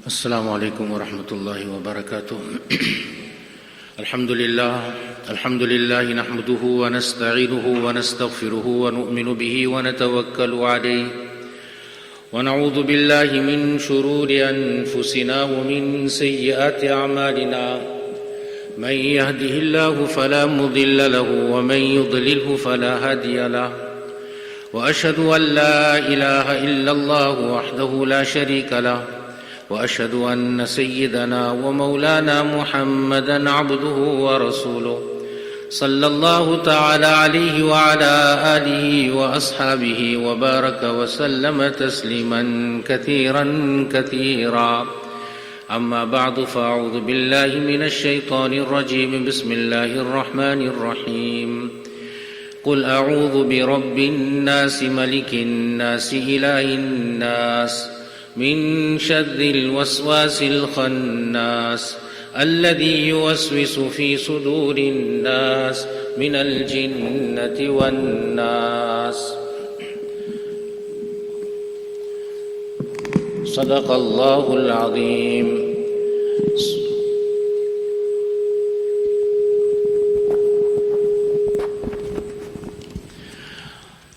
السلام عليكم ورحمة الله وبركاته. الحمد لله نحمده ونستعينه ونستغفره ونؤمن به ونتوكل عليه ونعوذ بالله من شرور أنفسنا ومن سيئات أعمالنا. من يهده الله فلا مضل له ومن يضلله فلا هادي له وأشهد أن لا إله إلا الله وحده لا شريك له وأشهد أن سيدنا ومولانا محمدًا عبده ورسوله صلى الله تعالى عليه وعلى آله وأصحابه وبارك وسلم تسليمًا كثيرًا. أما بعد فأعوذ بالله من الشيطان الرجيم. بسم الله الرحمن الرحيم. قل أعوذ برب الناس ملك الناس إله الناس من شر الوسواس الخناس الذي يوسوس في صدور الناس من الجنة والناس. صدق الله العظيم.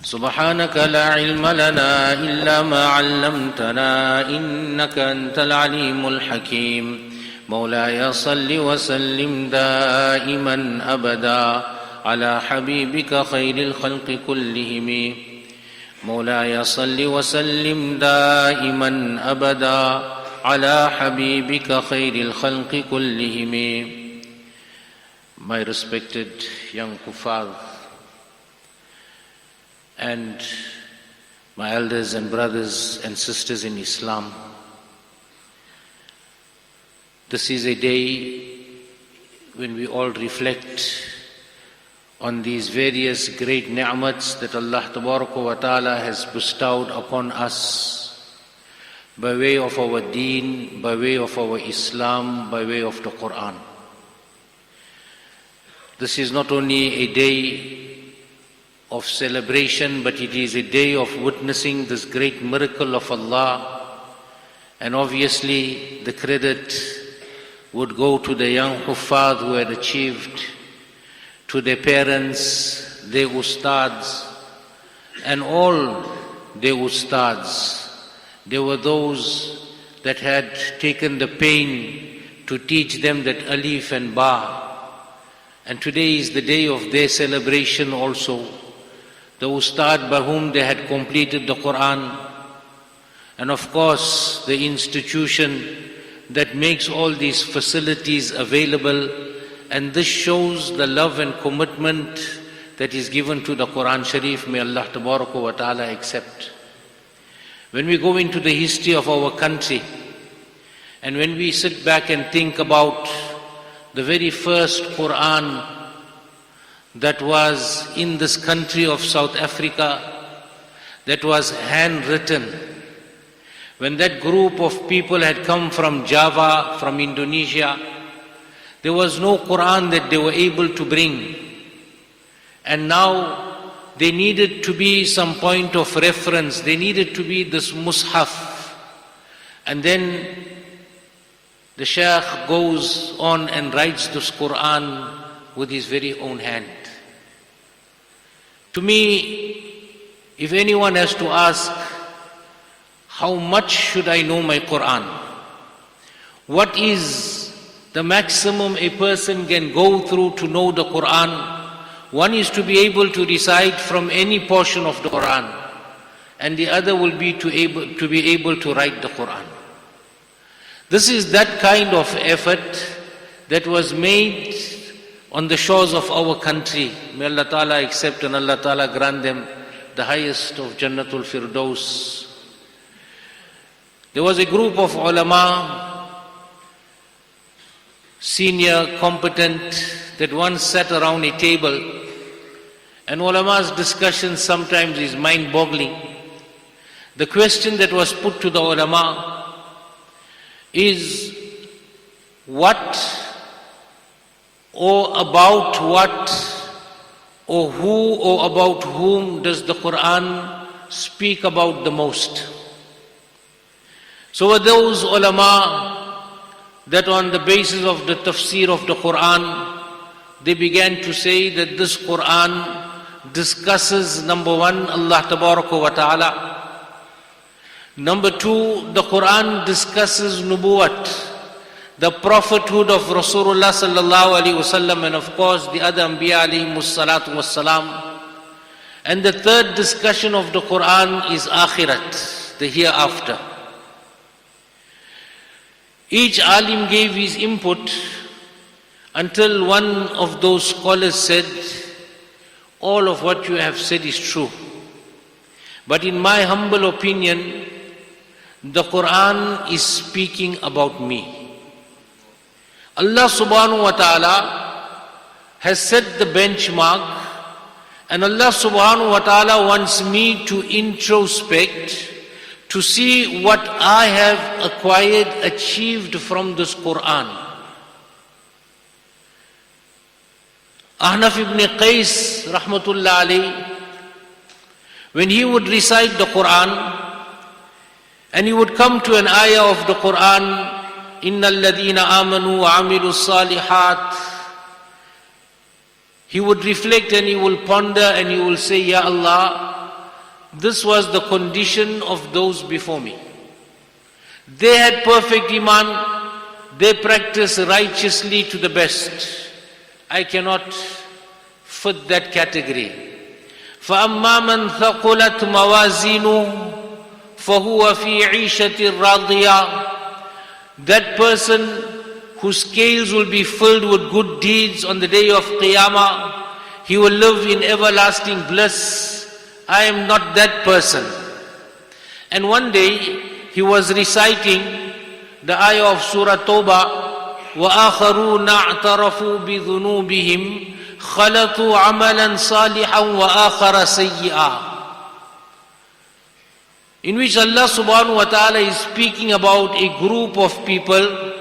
سبحانك لا علم لنا إلا ما علمتنا إنك أنت العليم الحكيم. مولاي صل وسلم دائما أبدا على حبيبك خير الخلق كلهم. مولاي صل وسلم دائما أبدا على حبيبك خير الخلق كلهم. My respected young kuffar and my elders and brothers and sisters in Islam, this is a day when we all reflect on these various great ni'mats that Allah Tabaraka wa Ta'ala has bestowed upon us by way of our deen, by way of our Islam, by way of the Quran. This is not only a day of celebration, but it is a day of witnessing this great miracle of Allah. And obviously the credit would go to the young huffaz who had achieved, to their parents, their ustads, and all their ustads. There were those that had taken the pain to teach them that alif and ba. And today is the day of their celebration also. The ustad by whom they had completed the Quran, and of course the institution that makes all these facilities available, and this shows the love and commitment that is given to the Quran Sharif. May Allah Tabaraka wa Ta'ala accept. When we go into the history of our country, and when we sit back and think about the very first Quran that was in this country of South Africa, that was handwritten, when that group of people had come from Java, from Indonesia, there was no Quran that they were able to bring. And now there needed to be some point of reference. There needed to be this mushaf. And then the Shaykh goes on and writes this Quran with his very own hand. To me, if anyone has to ask, how much should I know my Quran? What is the maximum a person can go through to know the Quran? One is to be able to recite from any portion of the Quran, and the other will be to be able to write the Quran. This is that kind of effort that was made on the shores of our country. May Allah Ta'ala accept and Allah Ta'ala grant them the highest of Jannatul Firdaus. There was a group of ulama, senior, competent, that once sat around a table, and ulama's discussion sometimes is mind-boggling. The question that was put to the ulama is, what or about what or who or about whom does the Quran speak about the most? So were those ulama that on the basis of the tafsir of the Quran, they began to say that this Quran discusses, number one, Allah Tabaraka wa Ta'ala. Number two, the Quran discusses nubuwat, the prophethood of Rasulullah sallallahu alaihi wasallam, and of course the other Anbiya alayhimus salatu wassalam. And the third discussion of the Quran is akhirat, the hereafter. Each alim gave his input until one of those scholars said, all of what you have said is true. But in my humble opinion, the Quran is speaking about me. Allah subhanahu wa ta'ala has set the benchmark, and Allah subhanahu wa ta'ala wants me to introspect, to see what I have acquired, achieved from this Quran. Ahnaf ibn Qais, rahmatullah alayhi, when he would recite the Quran, and he would come to an ayah of the Quran, إِنَّ الَّذِينَ آمَنُوا وَعَمِلُوا الصَّالِحَاتِ, he would reflect and he will ponder and he will say, Ya Allah, this was the condition of those before me. They had perfect iman, they practiced righteously to the best. I cannot fit that category. فَأَمَّا مَنْ ثَقُلَتْ مَوَازِينُهُ فَهُوَ فِي عِيشَةٍ رَاضِيَةٍ. That person whose scales will be filled with good deeds on the day of Qiyamah, he will live in everlasting bliss. I am not that person. And one day he was reciting the ayah of Surah Tawbah, وَآخَرُونَ اعْتَرَفُوا بِذُنُوبِهِمْ خَلَطُوا عَمَلًا صَالِحًا وَآخَرَ سَيِّئًا, in which Allah subhanahu wa ta'ala is speaking about a group of people,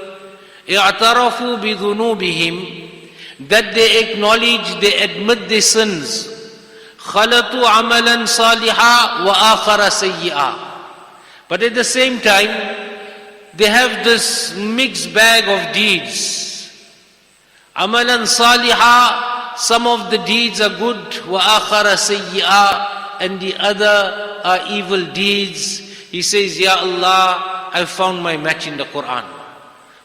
اعْتَرَفُوا بِذُنُوبِهِمْ, that they acknowledge, they admit their sins. خَلَطُوا عَمَلًا صَالِحًا وَآخَرَ سَيِّئًا. But at the same time, they have this mixed bag of deeds. Amalan saliha, some of the deeds are good, wa akhara sayyi'a, and the other are evil deeds. He says, Ya Allah, I found my match in the Quran.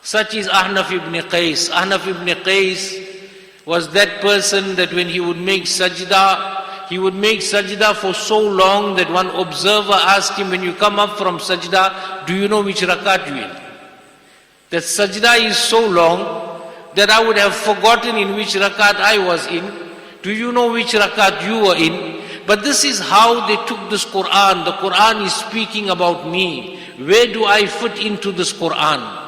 Such is Ahnaf ibn Qais. Ahnaf ibn Qais was that person that when he would make sajda, he would make sajda for so long that one observer asked him, when you come up from sajda, do you know which rakat you in? That sajda is so long that I would have forgotten in which rakat I was in. Do you know which rakat you were in? But this is how they took this Quran. The Quran is speaking about me. Where do I fit into this Quran?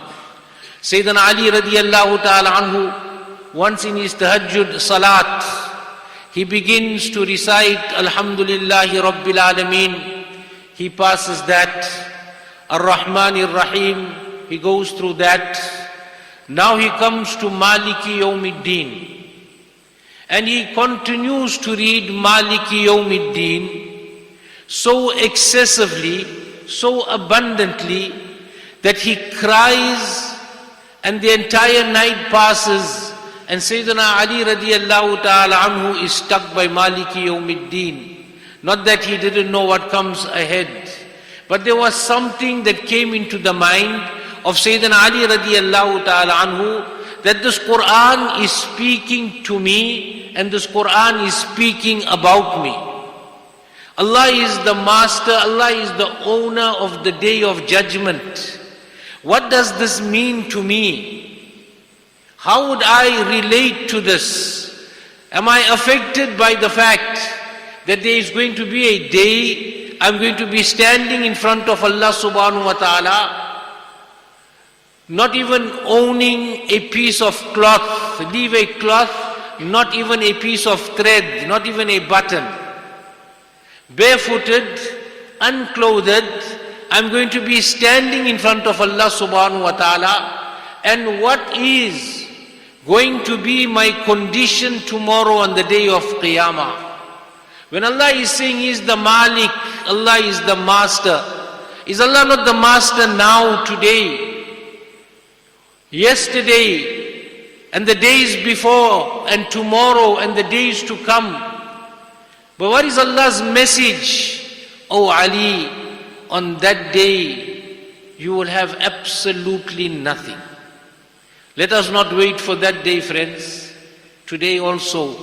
Sayyidina Ali radiallahu ta'ala anhu, once in his tahajjud salat, he begins to recite Alhamdulillahi Rabbil Alameen. He passes that. Ar-Rahman Ar-Rahim. He goes through that. Now he comes to Maliki Yawmiddin. And he continues to read Maliki Yawmiddin so excessively, so abundantly, that he cries, and the entire night passes, and Sayyidina Ali radiallahu ta'ala anhu is stuck by Maliki Yawmiddin. Not that he didn't know what comes ahead, but there was something that came into the mind of Sayyidina Ali radiallahu ta'ala anhu, that this Quran is speaking to me, and this Quran is speaking about me. Allah is the master, Allah is the owner of the day of judgment. What does this mean to me? How would I relate to this? Am I affected by the fact that there is going to be a day I'm going to be standing in front of Allah subhanahu wa ta'ala, not even owning a piece of cloth, leave a cloth, not even a piece of thread, not even a button. Barefooted, unclothed, I'm going to be standing in front of Allah subhanahu wa ta'ala, and what is going to be my condition tomorrow on the day of Qiyamah? When Allah is saying He is the Malik, Allah is the Master, Is Allah not the master now, today, yesterday, and the days before, and tomorrow, and the days to come? But what is Allah's message? Oh Ali, on that day, you will have absolutely nothing. Let us not wait for that day, friends. Today also,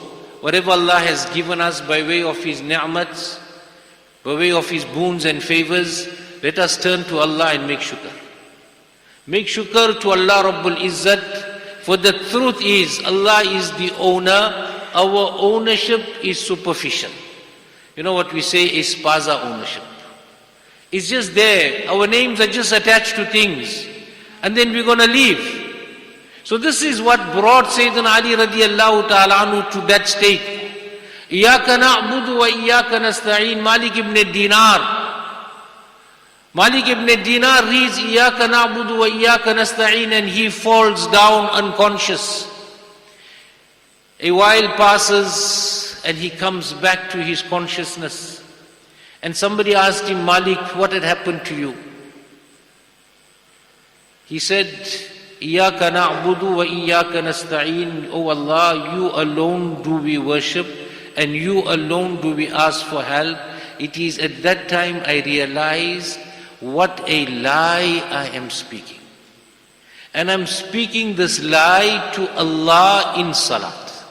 whatever Allah has given us by way of His ni'mats, by way of His boons and favors, let us turn to Allah and make shukr. Make shukr to Allah Rabbul Izzat, for the truth is, Allah is the owner, our ownership is superficial. You know what we say is spaza ownership. It's just there, our names are just attached to things, and then we're going to leave. So this is what brought Sayyidina Ali radiallahu ta'ala anhu to that state. Iyaka na'budu wa iyaka nasta'een. Malik ibn Dinar. Malik ibn Dinar reads Iyaka na'budu wa iyaka nasta'een, and he falls down unconscious. A while passes and he comes back to his consciousness. And somebody asked him, Malik, what had happened to you? He said, Iyaka na'budu wa iyaka nasta'een. Oh Allah, you alone do we worship, and you alone do we ask for help. It is at that time I realized what a lie I am speaking. And I'm speaking this lie to Allah in salat.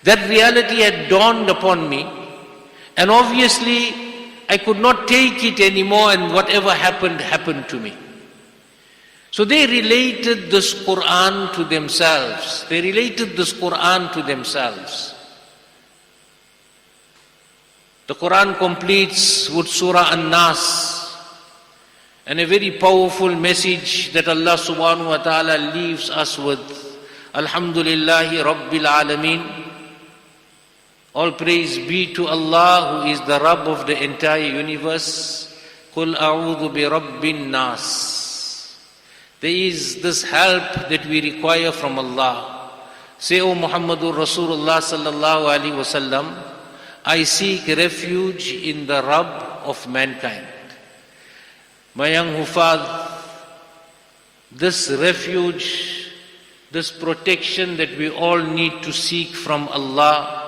That reality had dawned upon me, and obviously I could not take it anymore, and whatever happened, happened to me. So they related this Quran to themselves. They related this Quran to themselves. The Quran completes with Surah An-Nas, and a very powerful message that Allah subhanahu wa ta'ala leaves us with. Alhamdulillahi Rabbil Alameen. All praise be to Allah, who is the Rabb of the entire universe. Qul a'udhu bi Rabbin Nas. There is this help that we require from Allah. Say, O Muhammadur Rasulullah sallallahu alaihi wasallam, I seek refuge in the Rabb of mankind. My young Hufad, this refuge, this protection that we all need to seek from Allah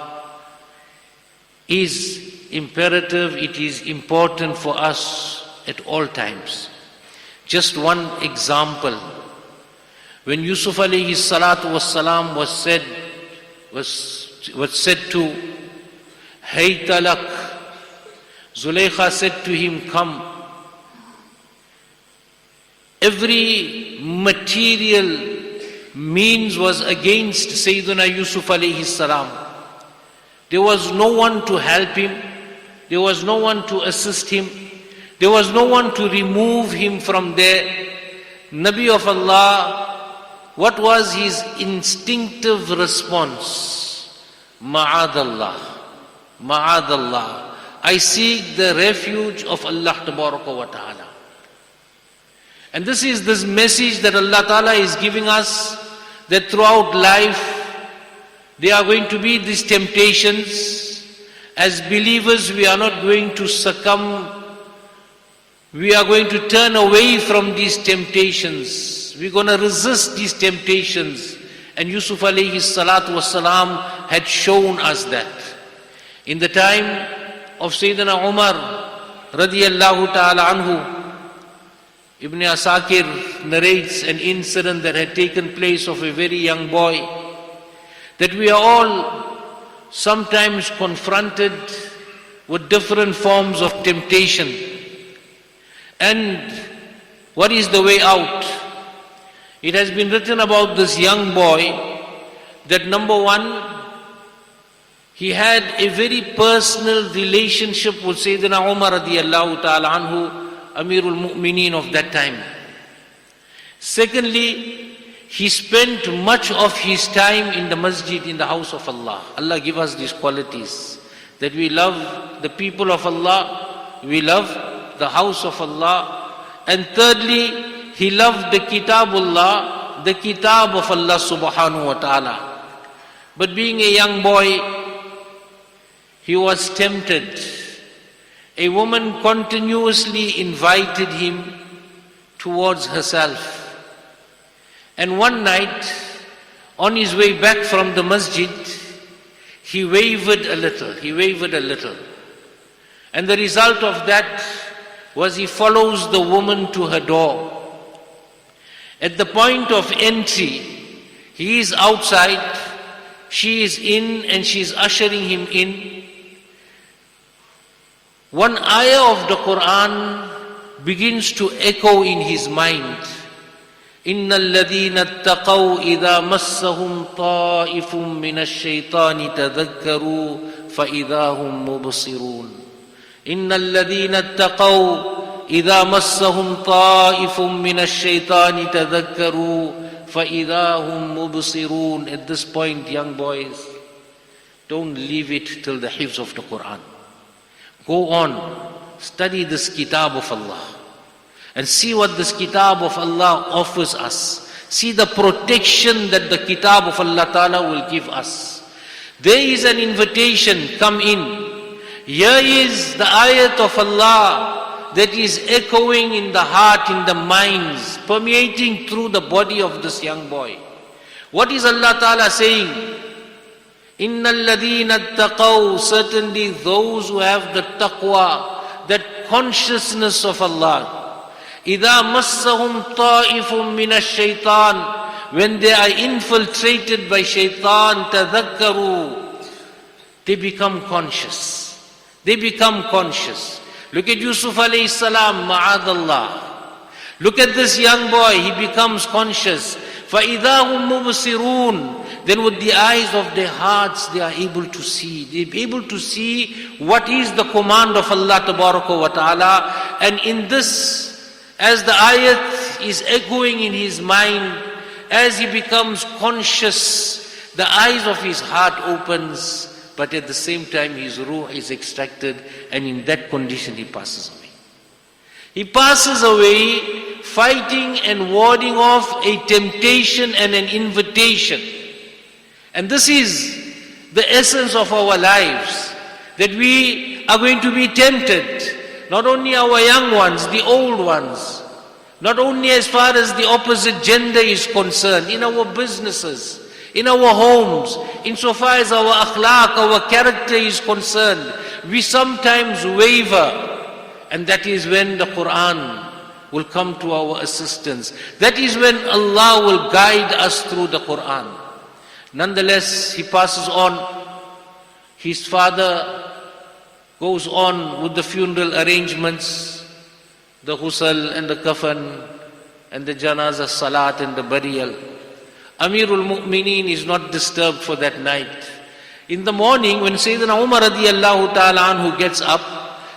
is imperative, it is important for us at all times. Just one example. When Yusuf alayhi salatu wassalam was said to, Hay talak, Zulaykha said to him, come. Every material means was against Sayyidina Yusuf alayhi salam. There was no one to help him. There was no one to assist him. There was no one to remove him from there. Nabi of Allah, what was his instinctive response? Ma'adallah. Ma'adallah. I seek the refuge of Allah Tabaraka wa Ta'ala. And this is this message that Allah Ta'ala is giving us, that throughout life, there are going to be these temptations. As believers, we are not going to succumb. We are going to turn away from these temptations. We're going to resist these temptations. And Yusuf alayhi salatu wasalam had shown us that. In the time of Sayyidina Umar radiyallahu ta'ala anhu, Ibn Asakir narrates an incident that had taken place of a very young boy, that we are all sometimes confronted with different forms of temptation. And what is the way out? It has been written about this young boy that number one, he had a very personal relationship with Sayyidina Umar radiyallahu ta'ala anhu, Amirul Mu'mineen of that time. Secondly, he spent much of his time in the masjid, in the house of Allah. Allah give us these qualities, that we love the people of Allah, we love the house of Allah. And thirdly, he loved the Kitabullah, the Kitab of Allah subhanahu wa ta'ala. But being a young boy, he was tempted. a woman continuously invited him towards herself. And one night, on his way back from the masjid, he wavered a little. And the result of that was he follows the woman to her door. At the point of entry, he is outside, she is in, and she is ushering him in. One ayah of the Quran begins to echo in his mind. إِنَّ الَّذِينَ اتَّقَوْا إِذَا مَسَّهُمْ طَائِفٌ مِّنَ الشَّيْطَانِ تَذَكَّرُوا فَإِذَا هُمْ مُبْصِرُونَ إِنَّ الَّذِينَ اتَّقَوْا إِذَا مَسَّهُمْ طَائِفٌ مِّنَ الشَّيْطَانِ تَذَكَّرُوا فَإِذَا هُمْ مُبْصِرُونَ. At this point, young boys, don't leave it till the hifz of the Quran. Go on, study this kitab of Allah and see what this kitab of Allah offers us. See the protection that the kitab of Allah Ta'ala will give us. There is an invitation, come in. Here is the ayat of Allah that is echoing in the heart, in the minds, permeating through the body of this young boy. What is Allah Ta'ala saying? إِنَّ الَّذِينَ اتَّقَوْا, certainly those who have the taqwa, that consciousness of Allah. إِذَا مَسَّهُمْ طَائِفٌ مِّنَ الشَّيْطَانِ, when they are infiltrated by shaitan, تَذَكَّرُوا, they become conscious. Look at Yusuf alayhi salam, ma'adallah. Look at this young boy, he becomes conscious. فَإِذَا هُمْ مُبْصِرُونَ, then with the eyes of their hearts they are able to see. They're able to see what is the command of Allah Tabaraka wa Ta'ala. And in this, as the ayat is echoing in his mind, as he becomes conscious, the eyes of his heart opens, but at the same time his ruh is extracted, and in that condition he passes away. He passes away fighting and warding off a temptation and an invitation. And this is the essence of our lives, that we are going to be tempted, not only our young ones, the old ones, not only as far as the opposite gender is concerned, in our businesses, in our homes, insofar as our akhlaq, our character is concerned, we sometimes waver. And that is when the Quran will come to our assistance. That is when Allah will guide us through the Quran. Nonetheless, he passes on. His father goes on with the funeral arrangements, the ghusl and the kafan and the janazah salat and the burial. Amirul Mu'mineen is not disturbed for that night. In the morning, when Sayyidina Umar radiyallahu ta'ala anhu gets up,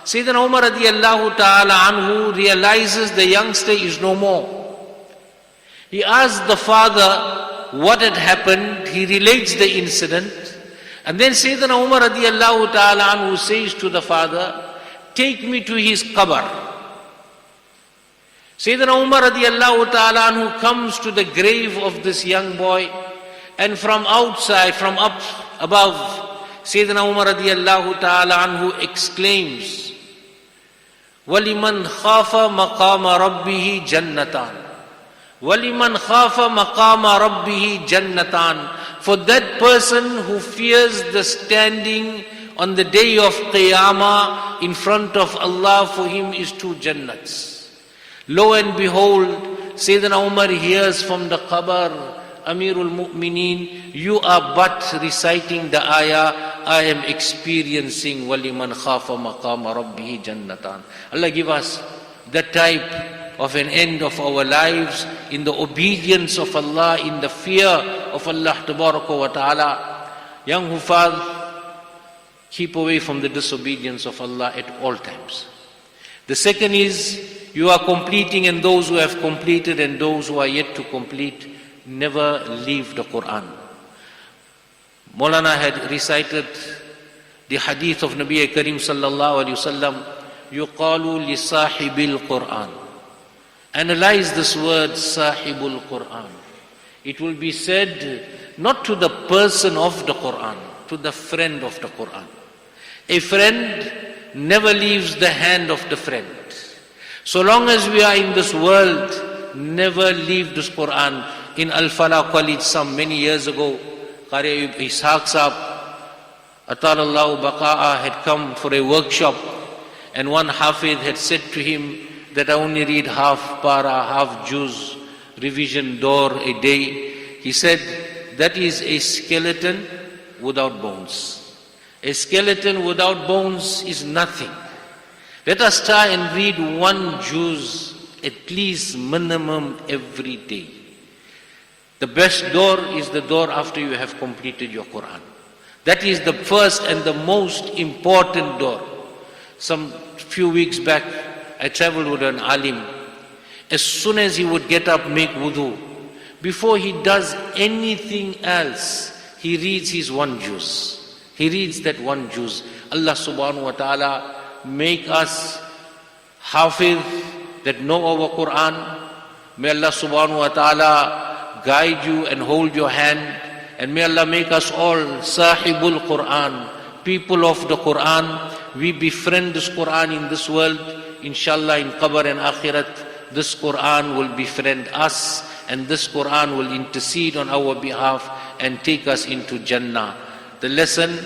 Sayyidina Umar radiyallahu ta'ala anhu realizes the youngster is no more. He asks the father what had happened. He relates the incident. And then Sayyidina Umar radiyallahu ta'ala anhu says to the father, take me to his qabr. Sayyidina Umar radiyallahu ta'ala anhu comes to the grave of this young boy, and from outside, from up above, Sayyidina Umar radiyallahu ta'ala anhu exclaims, وَلِمَنْ خَافَ مَقَامَ رَبِّهِ جَنَّتَانِ وَلِمَنْ خَافَ مَقَامَ رَبِّهِ جَنَّتَانِ. For that person who fears the standing on the day of Qiyamah in front of Allah, for him is two Jannats. Lo and behold, Sayyidina Umar hears from the qabr, Amirul Mu'mineen, you are but reciting the ayah, I am experiencing وَلِمَنْ خَافَ مَقَامَ رَبِّهِ جَنَّتَانِ. Allah give us that type of an end of our lives in the obedience of Allah, in the fear of Allah Tabaraka wa Ta'ala. Young Hufaz, keep away from the disobedience of Allah at all times. The second is, you are completing, and those who have completed and those who are yet to complete, never leave the Quran. Moulana had recited the hadith of Nabi Karim sallallahu alayhi wasallam, yuqalu li sahibil Quran. Analyze this word, sahibul Quran. It will be said not to the person of the Quran, to the friend of the Quran. A friend never leaves the hand of the friend. So long as we are in this world, never leave this Quran. In Al-Falaah College some many years ago, Qari Ishaq Sahab, Atalallahu Baqa'a, had come for a workshop, and one Hafid had said to him that I only read half para, half juz, revision door a day. He said, that is a skeleton without bones. A skeleton without bones is nothing. Let us try and read one juz at least minimum every day. The best door is the door after you have completed your Quran. That is the first and the most important door. Some few weeks back, I traveled with an alim. As soon as he would get up, make wudu, before he does anything else, he reads his one juz. He reads that one juz. Allah subhanahu wa ta'ala make us hafiz that know our Quran. May Allah subhanahu wa ta'ala guide you and hold your hand. And may Allah make us all sahibul Quran, people of the Quran. We befriend this Quran in this world. Inshallah in Qabr and Akhirat, this Quran will befriend us, and this Quran will intercede on our behalf and take us into Jannah. The lesson,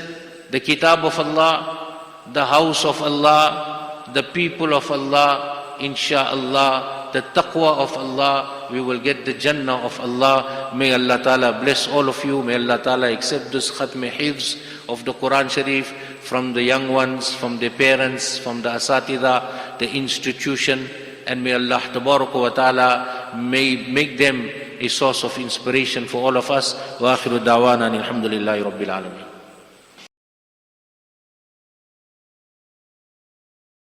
the Kitab of Allah, the house of Allah, the people of Allah, insha'Allah, the taqwa of Allah, we will get the Jannah of Allah. May Allah Ta'ala bless all of you. May Allah Ta'ala accept this Khatm Hifz of the Quran Sharif from the young ones, from their parents, from the Asatida, the institution, and may Allah wa Ta'ala make them a source of inspiration for all of us. Wa akhiru da'wana alhamdulillahi rabbil alameen.